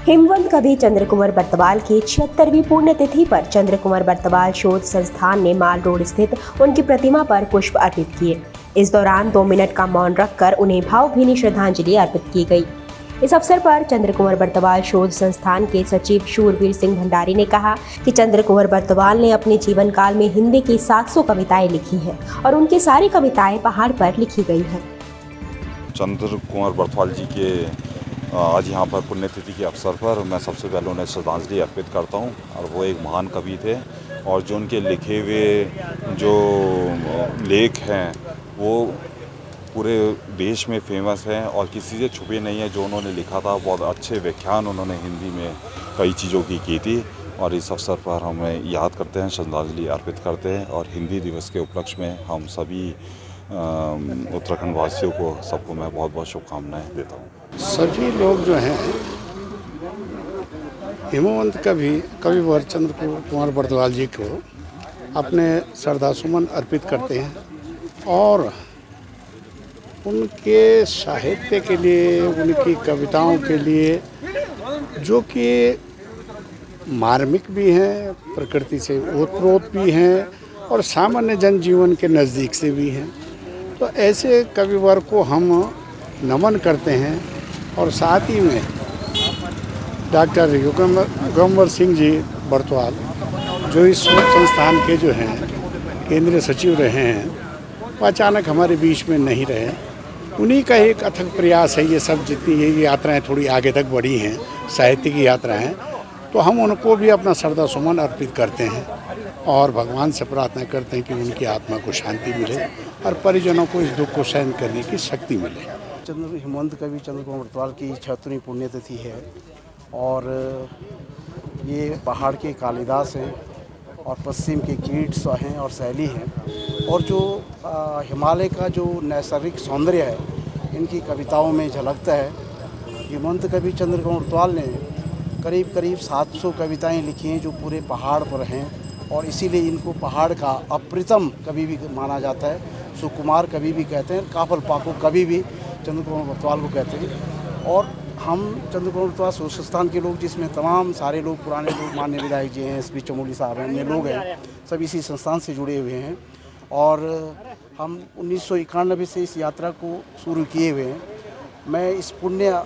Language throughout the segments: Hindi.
हिमवंत कवि चंद्र कुंवर बर्तवाल की 76वीं पुण्यतिथि पर चंद्र कुंवर बर्तवाल शोध संस्थान ने माल रोड स्थित उनकी प्रतिमा पर पुष्प अर्पित किए। इस दौरान 2 मिनट का मौन रखकर उन्हें भावभीनी श्रद्धांजलि अर्पित की गई। इस अवसर पर चंद्र कुंवर बर्तवाल शोध संस्थान के सचिव शूरवीर सिंह भंडारी ने कहा कि चंद्र कुंवर बर्तवाल ने अपने जीवन काल में हिंदी की 700 कविताएं लिखी हैं और उनकी सारी कविताएं पहाड़ पर लिखी गई हैं। चंद्र कुंवर बर्तवाल जी के आज यहाँ पर पुण्यतिथि के अवसर पर मैं सबसे पहले उन्हें श्रद्धांजलि अर्पित करता हूँ। और वो एक महान कवि थे और जो उनके लिखे हुए जो लेख हैं वो पूरे देश में फेमस हैं और किसी से छुपे नहीं है। जो उन्होंने लिखा था बहुत अच्छे व्याख्यान उन्होंने हिंदी में कई चीज़ों की थी और इस अवसर पर हमें याद करते हैं, श्रद्धांजलि अर्पित करते हैं। और हिंदी दिवस के उपलक्ष्य में हम सभी उत्तराखंड वासियों को सबको मैं बहुत बहुत शुभकामनाएं देता हूँ। सभी लोग जो हैं हिमवंत कविवर चंद्र कुंवर बर्तवाल जी को अपने श्रद्धासुमन अर्पित करते हैं और उनके साहित्य के लिए, उनकी कविताओं के लिए जो कि मार्मिक भी हैं, प्रकृति से ओतप्रोत भी हैं और सामान्य जनजीवन के नज़दीक से भी हैं, तो ऐसे कविवर को हम नमन करते हैं। और साथ ही में डॉक्टर युगंबर सिंह जी बर्तवाल जो इस संस्थान के जो हैं केंद्रीय सचिव रहे हैं, वो अचानक हमारे बीच में नहीं रहे। उन्हीं का एक अथक प्रयास है। ये सब जितनी ये यात्राएं थोड़ी आगे तक बढ़ी हैं, साहित्य की यात्राएं, तो हम उनको भी अपना श्रद्धासुमन अर्पित करते हैं और भगवान से प्रार्थना करते हैं कि उनकी आत्मा को शांति मिले और परिजनों को इस दुख को सहन करने की शक्ति मिले। हिमवंत कवि चंद्र कुंवर बर्तवाल की 76वीं पुण्यतिथि है और ये पहाड़ के कालिदास हैं और पश्चिम के कीट हैं और शैली हैं और जो हिमालय का जो नैसर्गिक सौंदर्य है इनकी कविताओं में झलकता है। हिमवंत कवि चंद्र कुंवर बर्तवाल ने करीब 700 कविताएं लिखी हैं जो पूरे पहाड़ पर हैं और इसीलिए इनको पहाड़ का अप्रतिम कवि भी माना जाता है। सुकुमार कवि भी कहते हैं, काफल पाको कवि भी चंद्र कुंवर बर्तवाल को कहते हैं। और हम चंद्र कुंवर बर्तवाल शोध संस्थान के लोग, जिसमें तमाम सारे लोग, पुराने लोग, माननीय विधायक जी हैं, एसपी चमोली साहब हैं, अन्य लोग हैं, सब इसी संस्थान से जुड़े हुए हैं और हम 1991 से इस यात्रा को शुरू किए हुए हैं। मैं इस पुण्य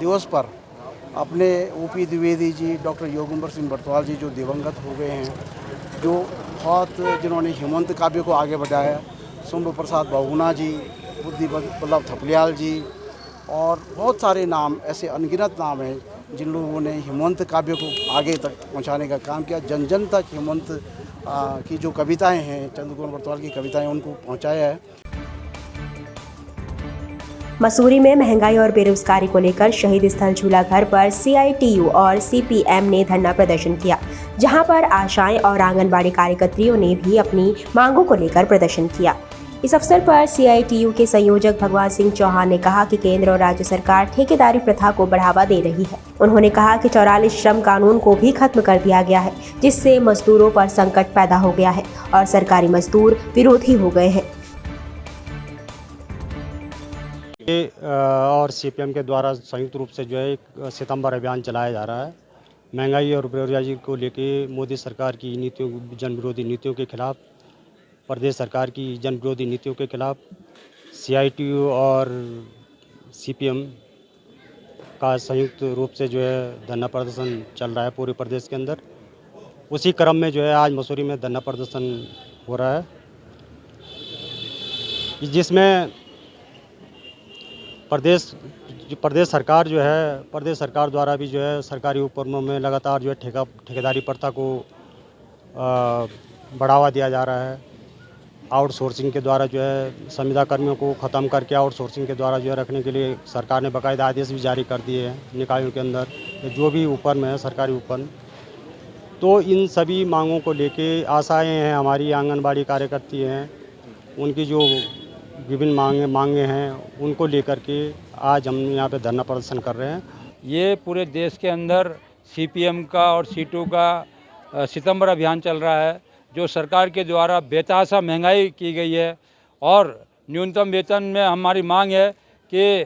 दिवस पर अपने ओपी द्विवेदी जी, डॉक्टर युगंबर सिंह बर्तवाल जी जो दिवंगत हो गए हैं, जो बहुत जिन्होंने हिमवंत काव्य को आगे बढ़ाया, शुंभ प्रसाद बहुगुणा जी, बुद्धि वल्लभ थपलियाल जी और बहुत सारे नाम, ऐसे अनगिनत नाम हैं जिन लोगों ने हिमवंत काव्य को आगे तक पहुंचाने का काम किया। जन जन तक हिमवंत की जो कविताएं हैं, चंद्र कुंवर बर्तवाल की कविताएं, उनको पहुंचाया है। मसूरी में महंगाई और बेरोजगारी को लेकर शहीद स्थल झूला घर पर CITU और CPM ने धरना प्रदर्शन किया, जहां पर आशाएं और आंगनबाड़ी कार्यकर्तियों ने भी अपनी मांगों को लेकर प्रदर्शन किया। इस अवसर पर CITU के संयोजक भगवान सिंह चौहान ने कहा कि केंद्र और राज्य सरकार ठेकेदारी प्रथा को बढ़ावा दे रही है। उन्होंने कहा कि 44 श्रम कानून को भी खत्म कर दिया गया है, जिससे मजदूरों पर संकट पैदा हो गया है और सरकारी मजदूर विरोधी हो गए हैं। और CPM के द्वारा संयुक्त रूप से जो है एक सितंबर अभियान चलाया जा रहा है। महंगाई और बेरोजगारी को लेके मोदी सरकार की नीतियों, जन विरोधी नीतियों के खिलाफ, प्रदेश सरकार की जन विरोधी नीतियों के खिलाफ CITU और CPM का संयुक्त रूप से जो है धरना प्रदर्शन चल रहा है पूरे प्रदेश के अंदर। उसी क्रम में जो है आज मसूरी में धरना प्रदर्शन हो रहा है, जिसमें प्रदेश सरकार जो है, प्रदेश सरकार द्वारा भी जो है सरकारी उपक्रमों में लगातार जो है ठेकेदारी प्रथा को बढ़ावा दिया जा रहा है। आउटसोर्सिंग के द्वारा जो है संविदा कर्मियों को ख़त्म करके आउटसोर्सिंग के द्वारा जो है रखने के लिए सरकार ने बाकायदा आदेश भी जारी कर दिए हैं निकायों के अंदर, जो भी उपक्रम है सरकारी उपक्रम। तो इन सभी मांगों को लेके आशाएं हैं, हमारी आंगनबाड़ी कार्यकर्ती हैं, उनकी जो विभिन्न मांगे हैं उनको लेकर के आज हम यहाँ पे धरना प्रदर्शन कर रहे हैं। ये पूरे देश के अंदर CPM का और C2 का सितंबर अभियान चल रहा है, जो सरकार के द्वारा बेतहाशा महंगाई की गई है और न्यूनतम वेतन में हमारी मांग है कि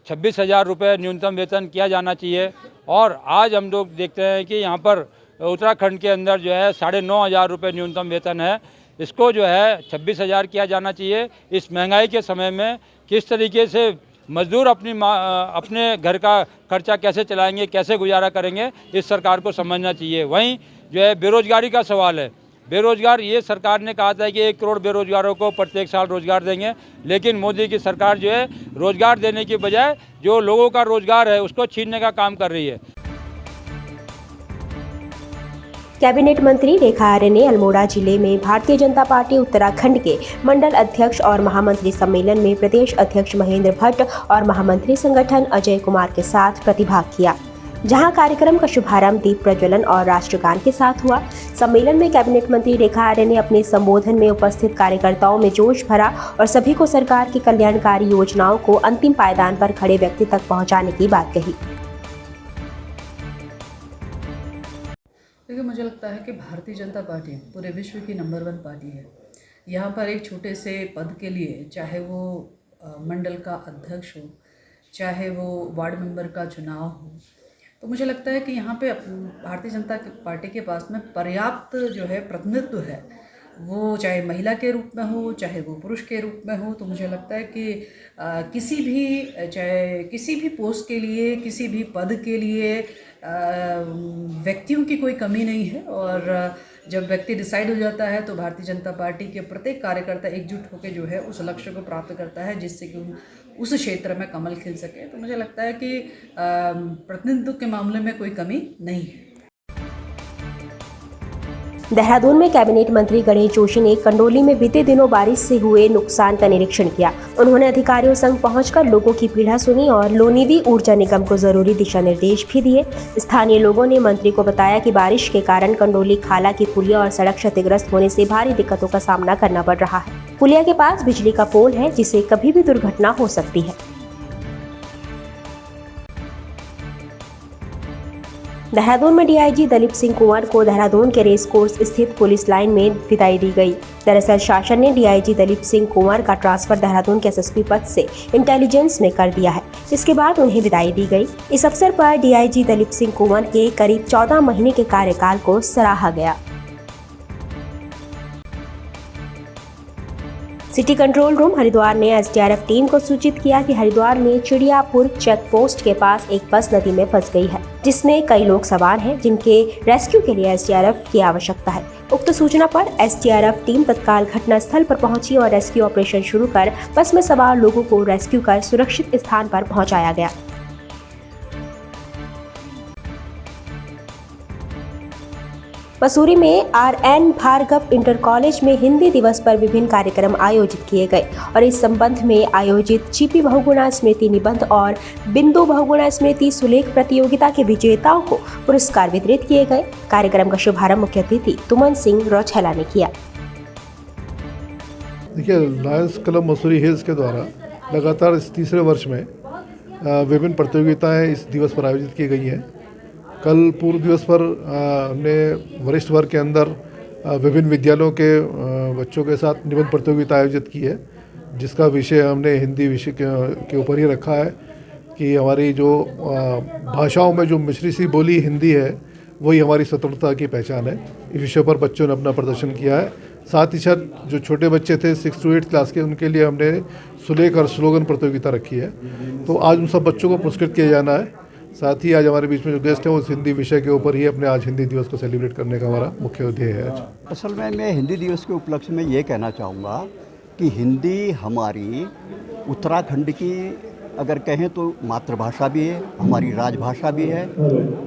26,000 रुपये न्यूनतम वेतन किया जाना चाहिए। और आज हम लोग देखते हैं कि यहाँ पर उत्तराखंड के अंदर जो है 9,500 रुपये न्यूनतम वेतन है, इसको जो है 26,000 किया जाना चाहिए। इस महंगाई के समय में किस तरीके से मजदूर अपने घर का खर्चा कैसे चलाएंगे, कैसे गुजारा करेंगे, इस सरकार को समझना चाहिए। वहीं जो है बेरोजगारी का सवाल है, बेरोजगार, ये सरकार ने कहा था कि 1 करोड़ बेरोजगारों को प्रत्येक साल रोजगार देंगे, लेकिन मोदी की सरकार जो है रोजगार देने की बजाय जो लोगों का रोजगार है उसको छीनने का काम कर रही है। कैबिनेट मंत्री रेखा आर्य ने अल्मोड़ा जिले में भारतीय जनता पार्टी उत्तराखंड के मंडल अध्यक्ष और महामंत्री सम्मेलन में प्रदेश अध्यक्ष महेंद्र भट्ट और महामंत्री संगठन अजय कुमार के साथ प्रतिभाग किया, जहां कार्यक्रम का शुभारंभ दीप प्रज्वलन और राष्ट्रगान के साथ हुआ। सम्मेलन में कैबिनेट मंत्री रेखा आर्य ने अपने संबोधन में उपस्थित कार्यकर्ताओं में जोश भरा और सभी को सरकार की कल्याणकारी योजनाओं को अंतिम पायदान पर खड़े व्यक्ति तक पहुंचाने की बात कही। देखिए, मुझे लगता है कि भारतीय जनता पार्टी पूरे विश्व की नंबर 1 पार्टी है। यहाँ पर एक छोटे से पद के लिए, चाहे वो मंडल का अध्यक्ष हो, चाहे वो वार्ड मेंबर का चुनाव हो, तो मुझे लगता है कि यहाँ पे भारतीय जनता पार्टी के पास में पर्याप्त जो है प्रतिनिधित्व है, वो चाहे महिला के रूप में हो, चाहे वो पुरुष के रूप में हो। तो मुझे लगता है कि किसी भी पोस्ट के लिए, किसी भी पद के लिए व्यक्तियों की कोई कमी नहीं है। और जब व्यक्ति डिसाइड हो जाता है तो भारतीय जनता पार्टी के प्रत्येक कार्यकर्ता एकजुट होकर जो है उस लक्ष्य को प्राप्त करता है, जिससे कि उस क्षेत्र में कमल खिल सके। तो मुझे लगता है कि प्रतिनिधित्व के मामले में कोई कमी नहीं है। देहरादून में कैबिनेट मंत्री गणेश जोशी ने कंडोली में बीते दिनों बारिश से हुए नुकसान का निरीक्षण किया। उन्होंने अधिकारियों संग पहुंचकर लोगों की पीड़ा सुनी और लोनिवी ऊर्जा निगम को जरूरी दिशा निर्देश भी दिए। स्थानीय लोगों ने मंत्री को बताया कि बारिश के कारण कंडोली खाला की पुलिया और सड़क क्षतिग्रस्त होने से भारी दिक्कतों का सामना करना पड़ रहा है। पुलिया के पास बिजली का पोल है, जिससे कभी भी दुर्घटना हो सकती है। देहरादून में डीआईजी दलीप सिंह कुंवर को देहरादून के रेस कोर्स स्थित पुलिस लाइन में विदाई दी गई। दरअसल शासन ने डीआईजी दलीप सिंह कुंवर का ट्रांसफर देहरादून के एसएसपी पद से इंटेलिजेंस में कर दिया है, जिसके बाद उन्हें विदाई दी गई। इस अवसर पर डीआईजी दलीप सिंह कुंवर के करीब 14 महीने के कार्यकाल को सराहा गया। सिटी कंट्रोल रूम हरिद्वार ने एसडीआरएफ टीम को सूचित किया कि हरिद्वार में चिड़ियापुर चेक पोस्ट के पास एक बस नदी में फंस गई है, जिसमें कई लोग सवार हैं, जिनके रेस्क्यू के लिए एसडीआरएफ की आवश्यकता है। उक्त सूचना पर एसडीआरएफ टीम तत्काल घटनास्थल पर पहुंची और रेस्क्यू ऑपरेशन शुरू कर बस में सवार लोगों को रेस्क्यू कर सुरक्षित स्थान पर पहुंचाया गया। मसूरी में आरएन भार्गव इंटर कॉलेज में हिंदी दिवस पर विभिन्न कार्यक्रम आयोजित किए गए और इस संबंध में आयोजित चीपी बहुगुणा स्मृति निबंध और बिंदु बहुगुणा स्मृति सुलेख प्रतियोगिता के विजेताओं को पुरस्कार वितरित किए गए। कार्यक्रम का शुभारंभ मुख्य अतिथि तुमन सिंह रौछेला ने किया। देखिए, लायंस क्लब मसूरी हिल्स के द्वारा लगातार इस तीसरे वर्ष में विभिन्न प्रतियोगिताएं इस दिवस पर आयोजित की गई हैं। कल पूर्व दिवस पर हमने वरिष्ठ वर्ग के अंदर विभिन्न विद्यालयों के बच्चों के साथ निबंध प्रतियोगिता आयोजित की है, जिसका विषय हमने हिंदी विषय के ऊपर ही रखा है कि हमारी जो भाषाओं में जो मिश्री सी बोली हिंदी है, वही हमारी स्वतंत्रता की पहचान है। इस विषय पर बच्चों ने अपना प्रदर्शन किया है। साथ ही साथ जो छोटे बच्चे थे 6 to 8 क्लास के, उनके लिए हमने सुलेख और स्लोगन प्रतियोगिता रखी है। तो आज उन सब बच्चों को पुरस्कृत किया जाना है। साथ ही आज हमारे बीच में जो गेस्ट हैं वो हिंदी विषय के ऊपर ही अपने आज हिंदी दिवस को सेलिब्रेट करने का हमारा मुख्य ध्येय है। असल में मैं हिंदी दिवस के उपलक्ष्य में ये कहना चाहूँगा कि हिंदी हमारी उत्तराखंड की अगर कहें तो मातृभाषा भी है, हमारी राजभाषा भी है,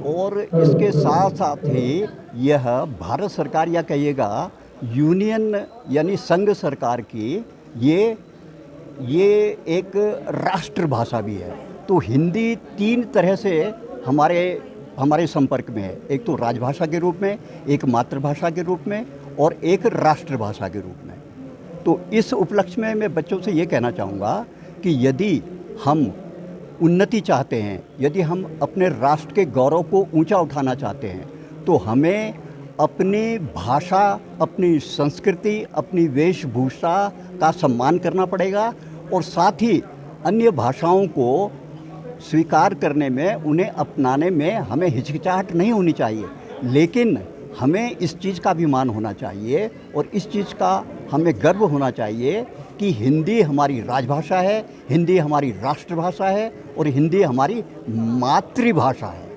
और इसके साथ साथ ही यह भारत सरकार या कहिएगा यूनियन यानी संघ सरकार की ये एक राष्ट्रभाषा भी है। तो हिंदी 3 तरह से हमारे संपर्क में है, एक तो राजभाषा के रूप में, एक मातृभाषा के रूप में और एक राष्ट्रभाषा के रूप में। तो इस उपलक्ष्य में मैं बच्चों से ये कहना चाहूँगा कि यदि हम उन्नति चाहते हैं, यदि हम अपने राष्ट्र के गौरव को ऊंचा उठाना चाहते हैं, तो हमें अपनी भाषा, अपनी संस्कृति, अपनी वेशभूषा का सम्मान करना पड़ेगा और साथ ही अन्य भाषाओं को स्वीकार करने में, उन्हें अपनाने में हमें हिचकिचाहट नहीं होनी चाहिए, लेकिन हमें इस चीज़ का अभिमान होना चाहिए और इस चीज़ का हमें गर्व होना चाहिए कि हिंदी हमारी राजभाषा है, हिंदी हमारी राष्ट्रभाषा है और हिंदी हमारी मातृभाषा है।